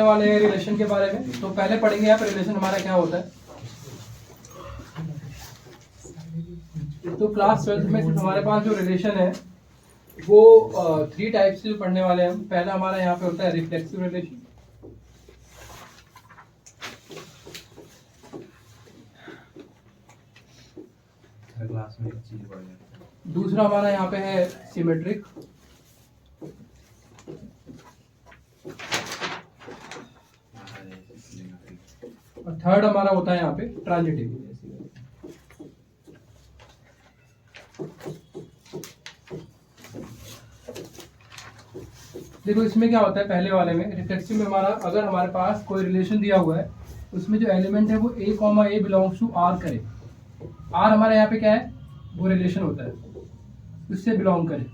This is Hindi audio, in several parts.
वाले हैं रिलेशन के बारे में। तो पहले पढ़ेंगे आप रिलेशन हमारा क्या होता है। तो क्लास 12th में हमारे पास जो रिलेशन है वो 3 टाइप्स से पढ़ने वाले हैं हम। पहला हमारा यहाँ पे होता है रिफ्लेक्सिव रिलेशन, क्लास में एक चीज बढ़ जाती है। दूसरा हमारा यहाँ पे है सिमेट्रिक, और थर्ड हमारा होता है यहाँ पे ट्रांजिटिव। देखो इसमें क्या होता है, पहले वाले में रिफ्लेक्सिव में हमारा अगर हमारे पास कोई रिलेशन दिया हुआ है उसमें जो एलिमेंट है वो a, बिलोंग्स टू r करे। r हमारा यहाँ पे क्या है, वो रिलेशन होता है, उससे बिलोंग करे,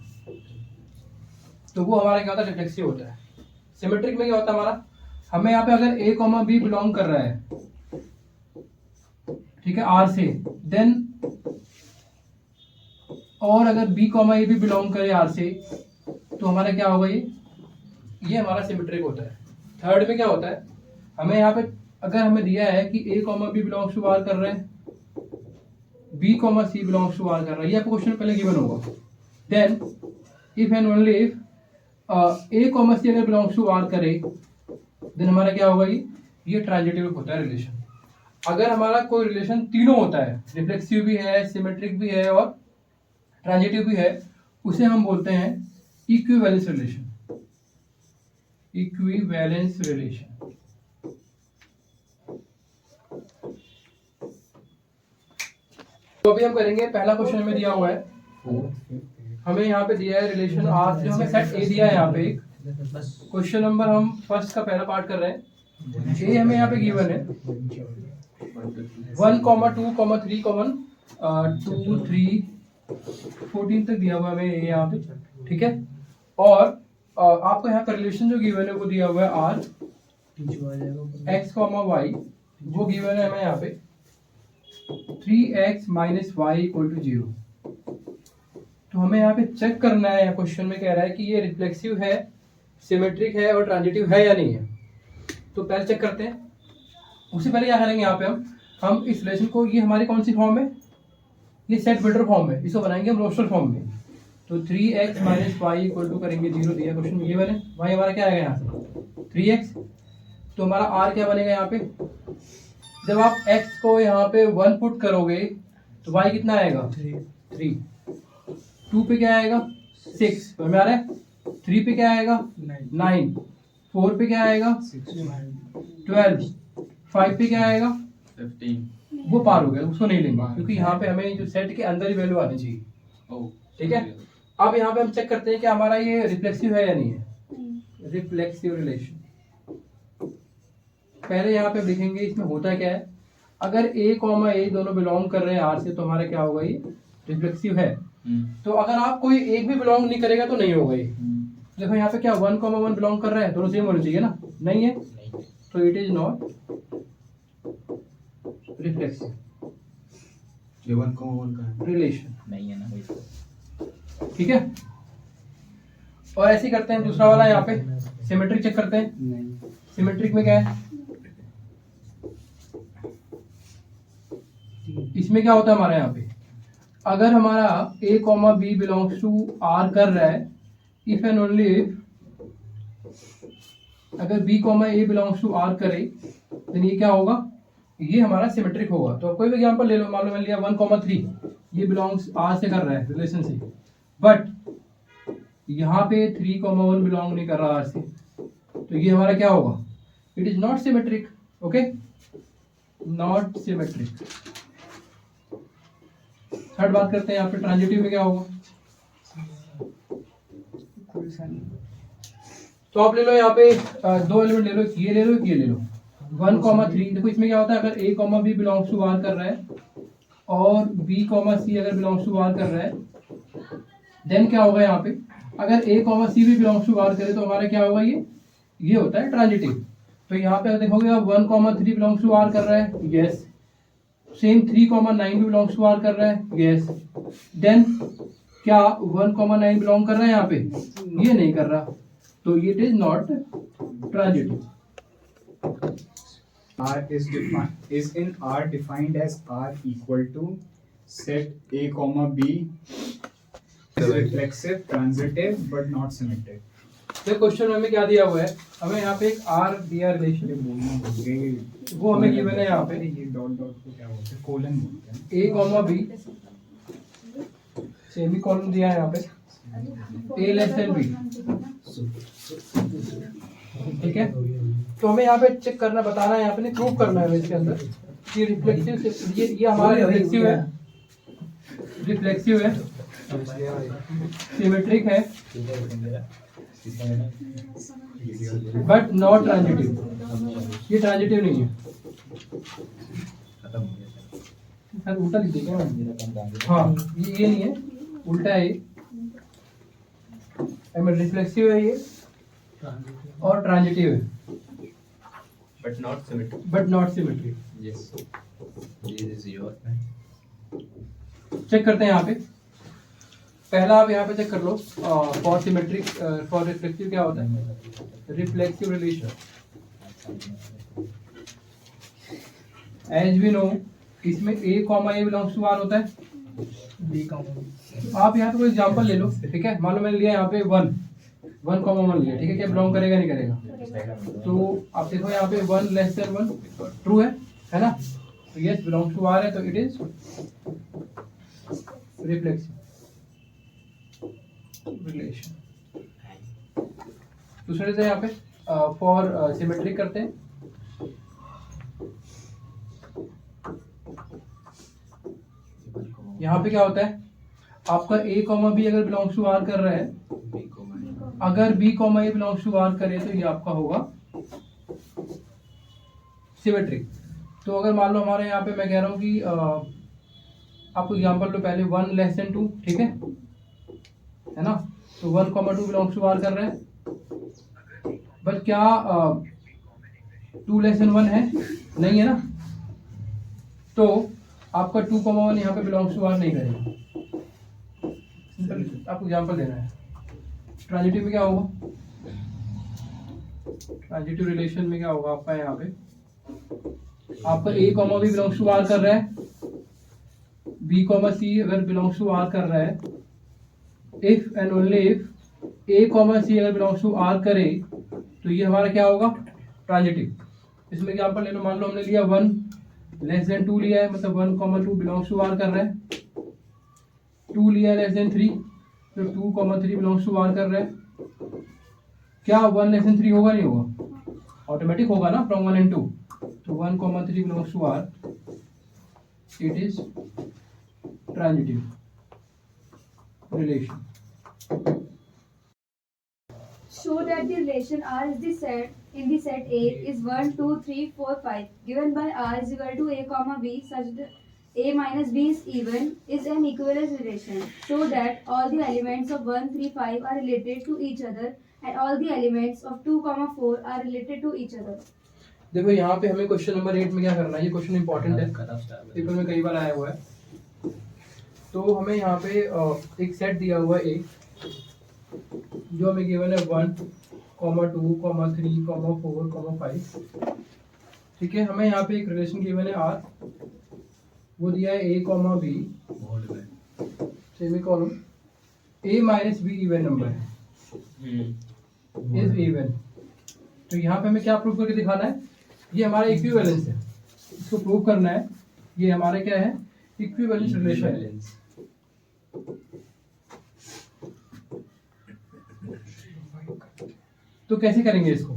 तो वो हमारा क्या होता है, रिफ्लेक्सिव होता है। सिमेट्रिक में क्या होता है हमारा, हमें यहाँ पे अगर a, b बिलोंग कर रहा है, ठीक है, r से, देन और अगर b, a भी बिलोंग करे r से, तो हमारा क्या होगा, ये हमारा सिमेट्रिक होता है। थर्ड में क्या होता है, हमें यहाँ पे अगर हमें दिया है कि a, b belongs to r कर रहे हैं, b, c belongs to r कर रहा है, ये आपको क्वेश्चन पहले गिवन होगा। Then if and only if a, c अगर बिलोंग्स टू r करे, देन हमारा क्या होगा, ये ट्रांजिटिव होता है रिलेशन। अगर हमारा कोई रिलेशन तीनों होता है, रिफ्लेक्सिव भी है, सिमेट्रिक भी है और ट्रांजिटिव भी है, उसे हम बोलते हैं इक्विवेलेंस रिलेशन। Equivalence relation. तो अभी हम करेंगे, पहला क्वेश्चन हमें दिया हुआ है, हमें यहाँ पे दिया है रिलेशन आर से, हमें सेट ए दिया है यहाँ पे। एक क्वेश्चन नंबर हम फर्स्ट का पहला पार्ट कर रहे हैं। ए हमें यहाँ पे गिवन है 1, 2, 3, 2, 3, 14 तक दिया हुआ है हमें यहाँ पे, ठीक है। और आपको यहाँ पर रिलेशन जो गिवन है वो दिया हुआ है आर x, y, वो गिवन है हमें यहाँ पे 3x - y = 0। तो हमें यहाँ पे चेक करना है, क्वेश्चन में कह रहा है कि ये रिफ्लेक्सिव है, सिमेट्रिक है और ट्रांजिटिव है या नहीं है। तो पहले चेक करते हैं। उससे पहले क्या करेंगे, यहाँ पे हम इस रिलेशन को, ये हमारी कौन सी फॉर्म है, ये सेट बिल्डर फॉर्म है, इसको बनाएंगे हम रोस्टर फॉर्म में। तो 3x - y = करेंगे 0, दिया क्वेश्चन में, ये बने y हमारा क्या आएगा यहाँ से 3x। तो हमारा r क्या बनेगा यहाँ पे, जब आप x को यहाँ पे 1 पुट करोगे तो y कितना आएगा 3, 2 पे क्या आएगा 6, तो हमें आ रहा है 3 पे क्या आएगा 9, 4 पे क्या आएगा 12, 5 पे क्या आएगा 15। वो पार हो गया, उसको नहीं लेंगे क्योंकि यहाँ पे हमें जो सेट के अंदर ही वैल्यू आनी चाहिए, ठीक है। अब यहाँ पे हम चेक करते हैं कि हमारा ये रिफ्लेक्सिव है या नहीं है। रिफ्लेक्सिव रिलेशन पहले यहाँ पे लिखेंगे, इसमें होता क्या है, अगर a, दोनों बिलोंग कर रहे हैं r से, तो हमारा क्या होगा, ये रिफ्लेक्सिव है। तो अगर आप कोई एक भी बिलोंग नहीं करेगा तो नहीं होगा ये। देखो यहाँ पे क्या 1, 1 बिलोंग कर रहा है, दोनों सेम होने चाहिए ना, नहीं है, तो इट इज नॉट रिफ्लेक्सिव। ये 1, 1 का रिलेशन नहीं है ना, ठीक है। और ऐसे ही करते हैं, दूसरा वाला यहाँ पे सिमेट्रिक चेक करते हैं। सिमेट्रिक में क्या है, इसमें क्या होता है हमारे यहाँ पे, अगर हमारा a, b belongs to r कर रहा है, इफ एंड ओनली इफ अगर b, a belongs to r करे, तो ये क्या होगा, ये हमारा सिमेट्रिक होगा। तो कोई भी एग्जांपल ले लो, मान लो मैंने लिया 1, 3, ये बिलोंग्स r से कर रहा है रिलेशन से, बट यहाँ पे 3, 1 बिलोंग नहीं कर रहा r से, तो ये हमारा क्या होगा, it is not symmetric. Okay, not symmetric. Third बात करते हैं, यहाँ पे ट्रांजिटिव में क्या होगा, तो आप ले लो यहाँ पे 2 एलिमेंट ले लो, ये ले लो, ये ले लो 1, 3। देखो इसमें क्या होता है, अगर a, b belongs to r कर रहा है और b, c अगर बिलोंग्स टू r कर रहा है, देन क्या होगा यहाँ पे, अगर a, c भी बिलोंग्स टू r करे तो हमारा क्या होगा, ये होता है ट्रांजिटिव। तो यहाँ पे देखोगे आप 1, 3 बिलोंग्स टू r कर रहा है, यस, सेम 3, 9 भी बिलोंग्स टू r कर रहा है, यस, देन क्या 1, 9 बिलोंग कर रहा है यहाँ पे, ये नहीं कर रहा, तो it is not transitive. is in R defined as R equal to set A comma B is reflexive, transitive but not symmetric. तो क्वेश्चन में हमें क्या दिया हुआ है, हमें यहाँ पे एक आर दिया रिलेशन, वो हमें गिवन है यहाँ पे ये डॉट डॉट को क्या बोलते हैं, कोलन बोलते हैं. ए कॉमा बी, सेमी कॉलन दिया है यहाँ पे, ए लेस देन बी. ठीक है, तो हमें यहाँ पे चेक करना, बताना है यहाँ पे, नहीं प्रूव करना है इसके अंदर कि रिफ्लेक्सिव, ये हमारा रिफ्लेक्सिव है, रिफ्लेक्सिव है, सिमेट्रिक है, बट नॉट ट्रांजिटिव. ये ट्रांजिटिव नहीं है. सर उल्टा लिख देगा ना. हाँ, ये नहीं है, उल्टा है ये. रिफ्लेक्सिव है ये और ट्रांजिटिव है, But not symmetric. But not symmetric. Yes. This is your. Check करते हैं यहाँ पे. पहला आप यहाँ पे चेक कर लो, फॉर सिमेट्रिक, फॉर रिफ्लेक्सिव क्या होता है, reflexive relation. As we know, इसमें a comma A belongs to R होता है. आप यहाँ पे कोई एग्जांपल ले लो. ठीक है, मान लो मैंने लिया यहाँ पे 1 कॉमा 1 लिया. ठीक है, क्या बिलोंग करेगा नहीं करेगा. तो आप देखो यहाँ पे 1 लेस देन 1 ट्रू है ना. तो यस बिलोंग्स टू आर है, तो इट इज रिफ्लेक्सिव रिलेशन. दूसरे से यहाँ पे फॉर सिमेट्रिक करते हैं. यहाँ पे क्या होता है, आपका ए कॉमा बी अगर बिलोंग्स टू आर कर रहा है, अगर B comma A belongs to R करे तो ये आपका होगा सिमेट्रिक. तो अगर मान लो हमारे यहाँ पे मैं कह रहा हूँ कि आपको एग्जांपल लो पहले 1 लेस देन 2. ठीक है ना. तो 1 कॉमा 2 बिलोंग्स टू आर कर रहे हैं, बट क्या 2 लेस देन 1 है, नहीं है ना. तो आपका 2 कॉमा 1 यहाँ पे बिलोंग्स टू आर नहीं करेगा. सिंपल आपको एग्जांपल देना है. ट्रांजिटिव में क्या होगा, ट्रांजिटिव रिलेशन में क्या होगा आपका, यहाँ पे आपका ए comma b belongs to R कर रहा है, बी कॉमा सी अगर बिलोंग्स टू आर कर रहा है, if and only if a comma c अगर बिलोंग्स टू आर करे तो ये हमारा क्या होगा, ट्रांजिटिव. इसमें एग्जांपल ले लो, मान लो हमने लिया 1 लेस देन 2 लिया है, मतलब 1 कॉमा 2 बिलोंग्स टू आर कर रहा है. 2 लिया लेस देन 3, तो 2 कॉमा 3 बिलोंग्स टू आर कर रहा है. क्या 1 लेस देन 3 होगा, नहीं होगा, ऑटोमेटिक होगा ना फ्रॉम 1 and 2. तो 1 comma 3 belongs to R, it is transitive relation. Show that the relation R is the set in the set A is 1, 2, 3, 4, 5 given by R is equal to A comma B such that A minus B is even is an equivalence relation. Show that all the elements of 1, 3, 5 are related to each other and all the elements of 2, 4 are related to each other. देखो यहाँ पे हमें क्वेश्चन नंबर 8 में क्या करना है, ये क्वेश्चन इंपॉर्टेंट है, पेपर में कई बार आया हुआ है. तो हमें यहाँ पे एक सेट दिया हुआ है A, जो हमें गिवन है 1, 2, 3, 4, 5. ठीक है, हमें यहाँ पे एक रिलेशन गिवन है R, वो दिया है A comma B semi column, A minus B even number है, इज इवन. तो यहाँ पे हमें क्या प्रूव करके दिखाना है, ये हमारा इक्विवेलेंस है, इसको प्रूव करना है. ये हमारा क्या है, इक्विवेलेंस रिलेशन है. तो कैसे करेंगे इसको,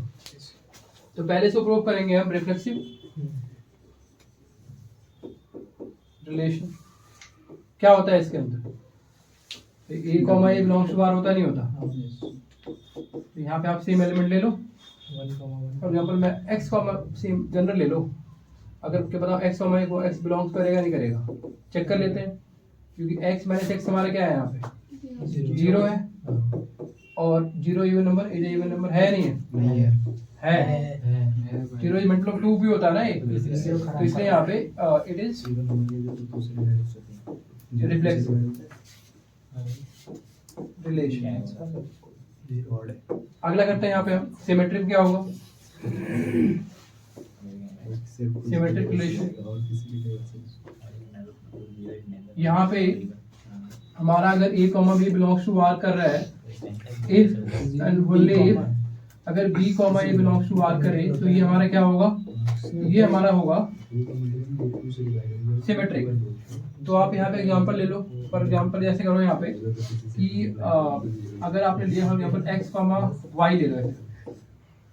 तो पहले इसको प्रूव करेंगे हम रिफ्लेक्सिव रिलेशन. क्या होता है इसके अंदर, a comma A belongs to R होता नहीं होता. तो यहाँ पे आप सेम एलिमेंट ले लो, फॉर एग्जांपल मैं एक्स कॉमा सेम जनरल ले लो. अगर क्या बताओ एक्स कॉमा ए को एक्स बिलोंग्स करेगा नहीं करेगा, चेक कर लेते हैं. क्योंकि एक्स माइनस एक्स हमारा क्या है, यहाँ पे 0 है, और 0 इवन नंबर, इवन नंबर है नहीं है, है 0 इज मतलब 2 भी होता है ना एक. तो इसलिए यहाँ पे इट इज रिफ्लेक्सिव रिलेशन. अगला करते हैं यहाँ पे हम सिमेट्रिक. क्या होगा, सिमेट्रिक रिलेशन। यहाँ पे हमारा अगर a comma b belongs to r कर रहा है, इफ एंड ओनली इफ अगर b comma a belongs to r करे तो ये हमारा क्या होगा, ये हमारा होगा सिमेट्रिक। तो आप यहाँ पे एग्जांपल ले लो, फॉर एग्जांपल जैसे करो यहाँ पे कि अगर आपने लिया for example x comma y ले लो,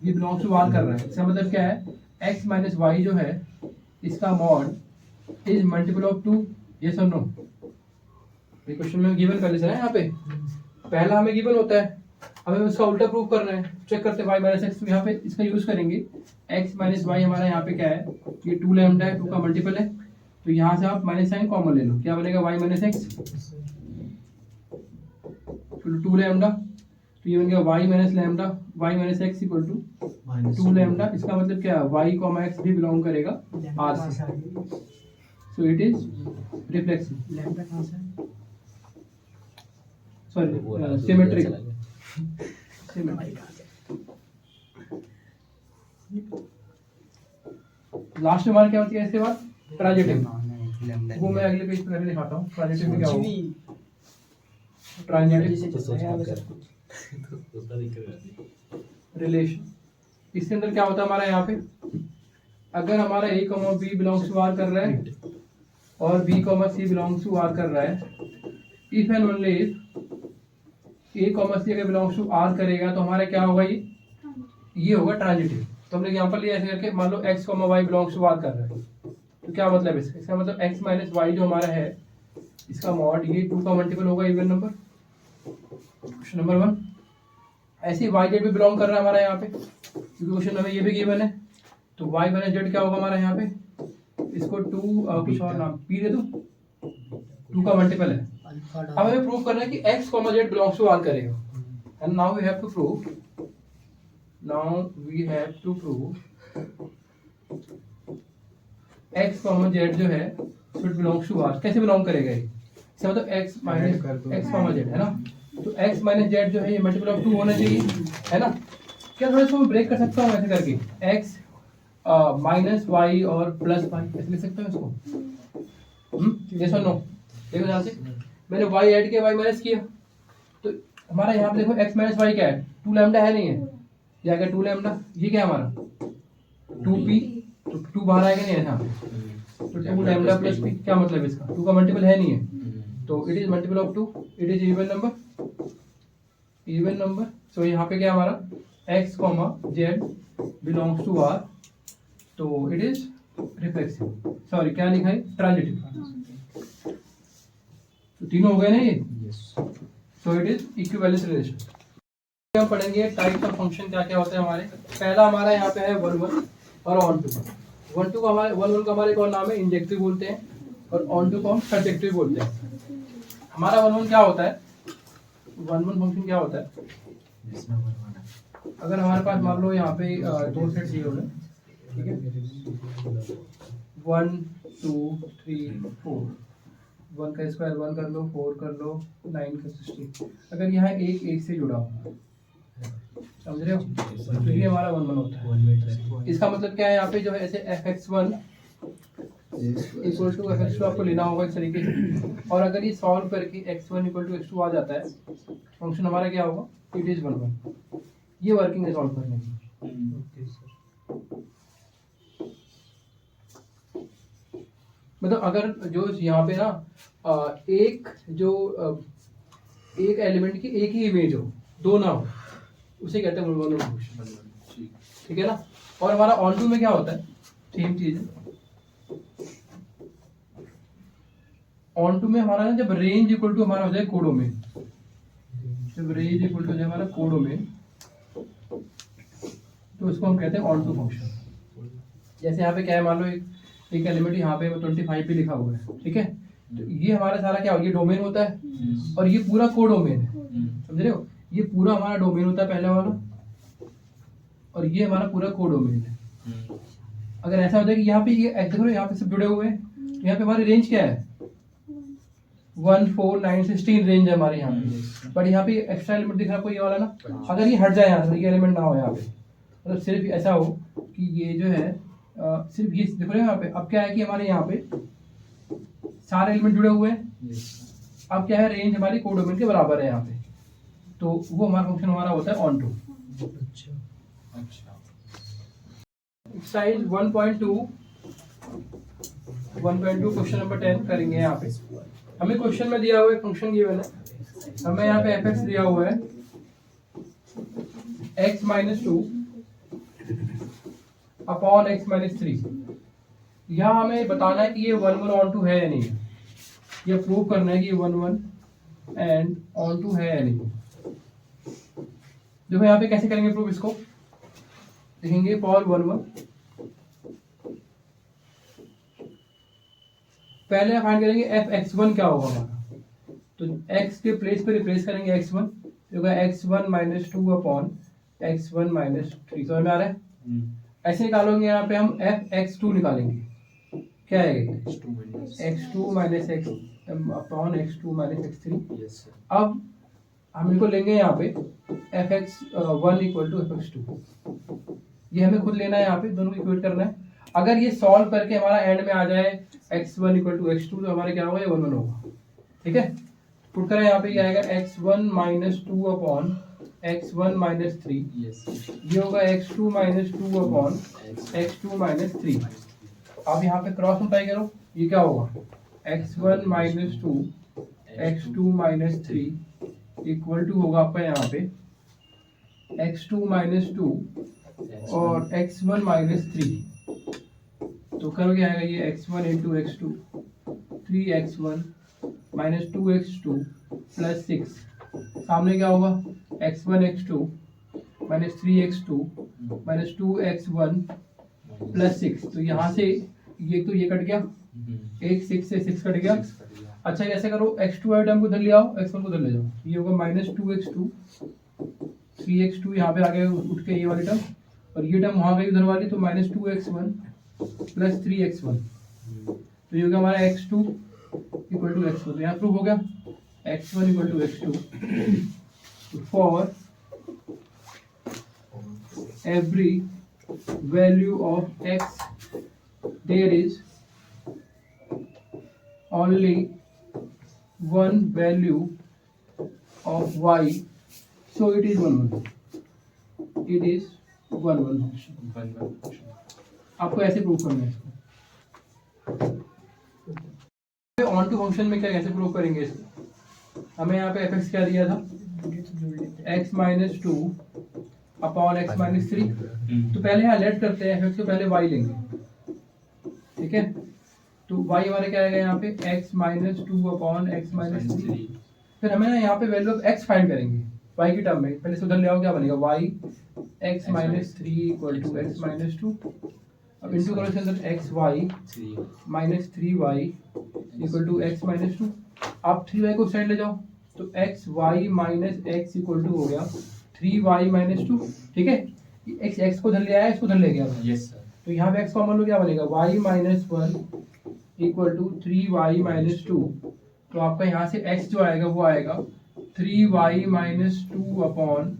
ये बिलोंग्स टू r कर रहा है, इसका मतलब क्या है, x माइनस वाई जो है इसका mod is multiple of 2, yes और नो। ये क्वेश्चन में गिवन कर लेते हैं यहाँ पे, पहला हमें गिवन होता है, हमें उसका उल्टा प्रूफ करना है, चेक करते हैं y माइनस एक्स। तो यहाँ पे इसका यूज करेंगे, x माइनस वाई हमारा यहाँ पे क्या है, ये 2 लैम्डा है, 2 का मल्टीपल है, तो यहाँ से आप माइनस साइन कॉमन ले लो, क्या बनेगा y माइनस एक्स, 2 लैम्डा, तो ये बन गया y minus lambda, y minus X equal to 2 lambda. इसका मतलब क्या है, y कॉमा एक्स भी बिलोंग करेगा r से, so it is reflexive, lambda कहाँ से है? Sorry symmetric. लास्ट में हमारा क्या होती है इसके बाद, ट्रांजिटिव, वो मैं अगले पेज पे करके दिखाता हूँ। ट्रांजिटिव में क्या होगा, ट्रांजिटिव रिलेशन, इसके अंदर क्या होता है हमारा यहाँ पे, अगर हमारा a comma b belongs to r कर रहा है और b comma c belongs to r कर रहा है, if and only if a comma c अगर बिलोंग्स टू r करेगा तो हमारा क्या होगा, ये होगा ट्रांजिटिव। तो हमने एग्जांपल लिया ऐसे करके, मान लो x comma y belongs to r कर रहा है, तो क्या मतलब इसका, इसका मतलब x माइनस वाई जो हमारा है इसका मॉड ये 2 का मल्टीपल होगा इवन नंबर, क्वेश्चन नंबर 1। ऐसे ही y जेड भी बिलोंग कर रहा है हमारा यहाँ पे, क्योंकि क्वेश्चन में ये भी गिवन है, तो y माइनस जेड क्या होगा हमारा यहाँ पे, इसको 2 कुछ और नाम p दे दो, 2 का मल्टीपल है। अब हमें प्रूव करना है कि x comma Z belongs to r करेगा, and now we have to prove, x comma Z जो है इट बिलोंग्स टू r, कैसे बिलोंग करेगा ये, इसका मतलब x minus x comma Z है ना, तो x माइनस जेड जो है ये मल्टीपल ऑफ 2 होना चाहिए, है ना। क्या थोड़ा इसको ब्रेक कर सकता हूँ ऐसे करके, x माइनस वाई और प्लस वाई ऐसे लिख सकता हूँ इसको, यस और नो। देखो ध्यान से, मैंने y ऐड किया, y माइनस किया, तो हमारा यहाँ पे देखो x माइनस वाई क्या है, 2 लैम्डा है नहीं है, या क्या 2 लैम्डा, ये क्या है हमारा 2p, तो 2 बाहर आएगा नहीं है यहाँ पे, तो 2 लैम्डा प्लस p, क्या मतलब इसका, 2 का मल्टीपल है नहीं है, तो it is multiple of 2, it is even number. So यहाँ पे क्या हमारा x comma Z belongs to r, तो इट इज रिफ्लेक्सिव, सॉरी क्या लिखा है, ट्रांजिटिव। तो तीनों हो गए ना ये, सो इट इज इक्विवेलेंस रिलेशन। हम पढ़ेंगे टाइप्स ऑफ फंक्शन क्या क्या होते हैं हमारे। पहला हमारा यहाँ पे है 1 और ऑन टू। 1 का हमारे एक और नाम है इंजेक्टिव बोलते हैं, और ऑन टू को हम सब्जेक्टिव बोलते हैं। हमारा 1 क्या होता है, 1 फंक्शन क्या होता है, अगर हमारे पास मान लो यहाँ पे 2 सेट दिए हुए, ठीक है, 1 2 3 4, 1 का स्क्वायर 1 कर लो, 4 कर लो, 9 का 16, अगर यहाँ एक से जुड़ा हुआ, समझ रहे हो, तो ये हमारा 1 होता है। इसका मतलब क्या है, यहाँ पे जो है ऐसे fx1 इक्वल टू fx2 आपको लेना होगा इस तरीके से, और अगर ये सॉल्व करके x1 इक्वल टू x2 आ जाता है, फंक्शन हमारा क्या होगा, इट इज 1। ये वर्किंग है सॉल्व करने की। मतलब अगर जो यहाँ पे ना एक एलिमेंट की एक ही इमेज हो, दो ना हो, उसे कहते हैं मोनोटोन फंक्शन, ठीक है ना। और हमारा ऑन टू में क्या होता है, सेम चीज है। ऑन टू में हमारा ना जब रेंज इक्वल टू हमारा हो जाए कोडोमेन, जब रेंज इक्वल टू हो जाए हमारा कोडोमेन, तो इसको हम कहते हैं ऑन टू फंक्शन। जैसे यहाँ पे क्या है, मान लो एक एलिमेंट यहाँ पे 25 पे लिखा हुआ है, ठीक है, तो ये हमारा सारा क्या हो, ये डोमेन होता है, और ये पूरा कोडोमेन है, समझ रहे हो, ये पूरा हमारा डोमेन होता है पहला वाला, और ये हमारा पूरा कोडोमेन है। अगर ऐसा हो जाए कि यहाँ पे ये देखो यहाँ पे सब जुड़े हुए हैं, तो यहाँ पे हमारी रेंज क्या है, 1 4 9 16 रेंज है हमारे यहाँ पे, बट यहाँ पे एक्स्ट्रा एलिमेंट दिख रहा है कोई ये वाला ना, अगर ये हट जाए यहाँ से, ये एलिमेंट ना हो यहाँ पे, मतलब सिर्फ ऐसा हो कि ये जो है सिर्फ ये देखो यहाँ पे, अब क्या है कि हमारे यहाँ पे सारे एलिमेंट जुड़े हुए हैं। Yes. अब क्या है, रेंज हमारी कोडोमेन के बराबर है यहाँ पे, तो वो हमारा फंक्शन हमारा होता है ऑन टू। अच्छा. एक्सरसाइज 1.2 क्वेश्चन नंबर 10 करेंगे। यहाँ पे हमें क्वेश्चन में दिया हुआ है फंक्शन गिवन है, हमें यहाँ पे एफ दिया हुआ है x minus 2 upon x minus 3। यहाँ हमें बताना है कि ये 1 1 ऑन टू है या नहीं, ये प्रूव करना है कि ये 1 1 एंड ऑन टू है या नहीं। देखो यहाँ पे कैसे करेंगे प्रूव इसको, देखेंगे फॉर 1 1 पहले फाइंड करेंगे f(x1) क्या होगा हमारा, तो x के प्लेस पे रिप्लेस करेंगे x1, तो होगा x1 minus 2 upon x1 minus 3। समझ में आ रहा है? ऐसे निकालोगे यहाँ पे हम f(x2) निकालेंगे, क्या है x2 minus x upon x2 minus x3। Yes, sir. अब हम इनको लेंगे यहाँ पे fx1 इक्वल टू fx2, ये हमें खुद लेना है, यहाँ पे दोनों को इक्वेट करना है। अगर ये सॉल्व करके हमारा एंड में आ जाए x1 इक्वल टू x2, तो हमारे क्या होगा, ये 1 1 होगा। ठीक है, पुट करें यहाँ पे, क्या आएगा x1 minus 2 upon x1 minus 3, Yes. ये होगा x2 minus 2 upon x2 minus 3। अब यहाँ पे क्रॉस मल्टीप्लाई करो, ये क्या होगा x1 minus 2 x2 minus 3 equal to होगा आपका यहाँ पे x2 माइनस 2 और x1 माइनस 3। तो करोगे आएगा ये x1 into x2 3x1 minus 2x2 plus 6, सामने क्या होगा x1 x2 minus 3x2 minus 2x1 plus 6। तो यहाँ से ये तो ये कट गया, एक 6 से 6 कट गया। अच्छा कैसे करो, x2 वाले टर्म को उधर ले आओ, x1 को उधर ले जाओ, ये होगा माइनस 2x2 3x2 यहाँ पे आगे उठ के ये वाली टर्म, और ये टर्म वहाँ गई उधर वाली, तो माइनस 2x1 प्लस 3x1, तो ये होगा हमारा x2 इक्वल टू x1। तो यहाँ प्रूव हो गया x1 equal to x2 for every value of x there is only one value of y, so it is 1 1, it is 1 1 function। आपको ऐसे प्रूव करना है इसको। ऑन टू फंक्शन में क्या कैसे प्रूव करेंगे इसको, हमें यहाँ पे fx क्या दिया था, x minus 2 upon x minus 3। तो पहले यहाँ लेट करते हैं, fx को पहले y लेंगे, ठीक है। तो y हमारे क्या आएगा यहाँ पे x minus 2 upon x minus 3। फिर हमें ना यहाँ पे वैल्यू ऑफ x फाइंड करेंगे y की टर्म में, पहले से उधर ले आओ, क्या बनेगा y x minus 3 equal to x minus 2। अब इंटू करो इसके अंदर X Y minus 3y equal to X minus 2। आप 3y को साइड ले जाओ, तो X Y minus X equal to हो गया 3y माइनस 2। ठीक है, एक्स को उधर ले आया, इसको उधर ले गया। Yes, sir. तो यहाँ पे एक्स कॉमन लो, क्या बनेगा y minus 1 equal to 3y minus 2। तो आपका यहाँ से x जो आएगा वो आएगा 3y minus 2 upon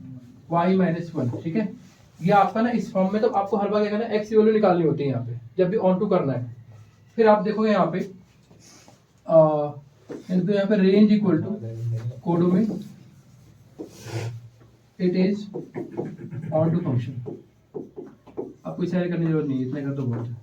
y minus 1। ठीक है, ये आपका ना इस फॉर्म में, तो आपको हर बार क्या करना है, एक्स की वैल्यू निकालनी होती है यहाँ पे जब भी ऑन टू करना है। फिर आप देखोगे यहाँ पे तो यहाँ पे range equal to codomain, it is onto function. आपको इसे करने की जरूरत नहीं है, इतना कर तो बहुत है।